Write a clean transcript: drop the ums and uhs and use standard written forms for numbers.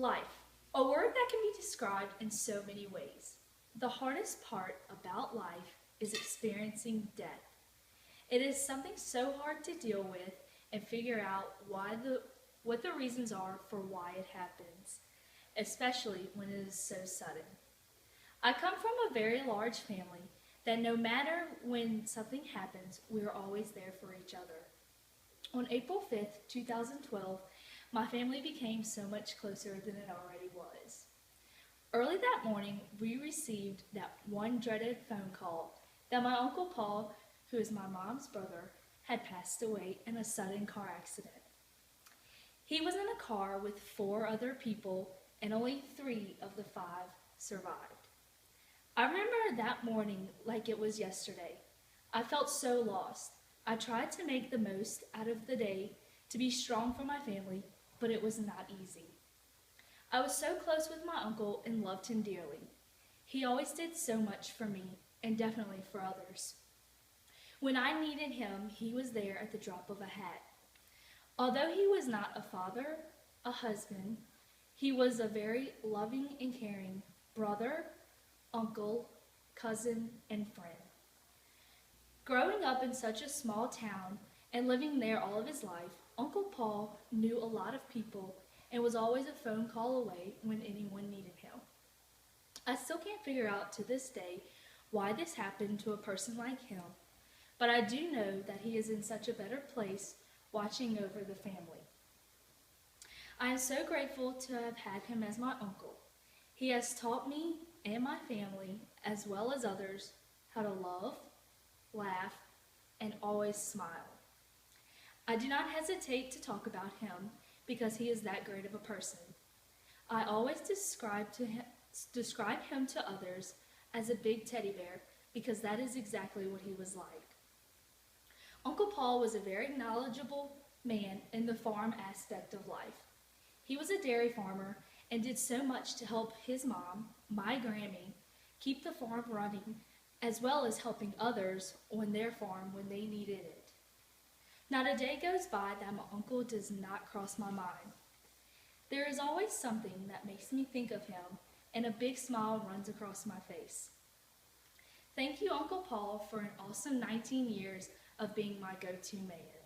Life, a word that can be described in so many ways. The hardest part about life is experiencing death. It is something so hard to deal with and figure out what the reasons are for why it happens, especially when it is so sudden. I come from a very large family that no matter when something happens, we are always there for each other. On April 5th, 2012, my family became so much closer than it already was. Early that morning, we received that one dreaded phone call that my Uncle Paul, who is my mom's brother, had passed away in a sudden car accident. He was in a car with four other people, and only three of the five survived. I remember that morning like it was yesterday. I felt so lost. I tried to make the most out of the day to be strong for my family, but it was not easy. I was so close with my uncle and loved him dearly. He always did so much for me, and definitely for others. When I needed him, he was there at the drop of a hat. Although he was not a father, a husband, he was a very loving and caring brother, uncle, cousin, and friend. Growing up in such a small town and living there all of his life, Uncle Paul knew a lot of people and was always a phone call away when anyone needed him. I still can't figure out to this day why this happened to a person like him, but I do know that he is in such a better place watching over the family. I am so grateful to have had him as my uncle. He has taught me and my family, as well as others, how to love, laugh, and always smile. I do not hesitate to talk about him because he is that great of a person. I always describe him to others as a big teddy bear because that is exactly what he was like. Uncle Paul was a very knowledgeable man in the farm aspect of life. He was a dairy farmer and did so much to help his mom, my Grammy, keep the farm running, as well as helping others on their farm when they needed it. Not a day goes by that my uncle does not cross my mind. There is always something that makes me think of him, and a big smile runs across my face. Thank you, Uncle Paul, for an awesome 19 years of being my go-to man.